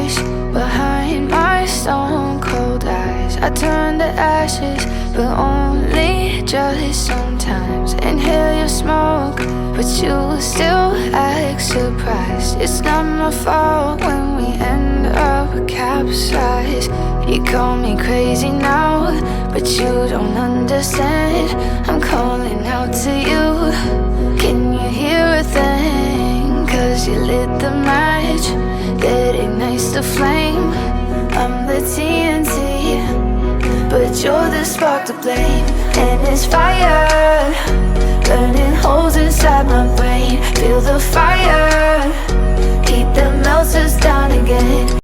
nice behind my stone cold eyes. I turn to ashes, but only just sometimes. Inhale your smoke, but you still act surprised. It's not my fault when we end up capsized. You call me crazy now, but you don't understand. I'm calling out to you. Can you hear a thing? 'Cause you lit the match that ignites the flame. I'm the TNT, but you're the spark to blame. And it's fire, burning holes inside my brain. Feel the fire, heat that melts us down again.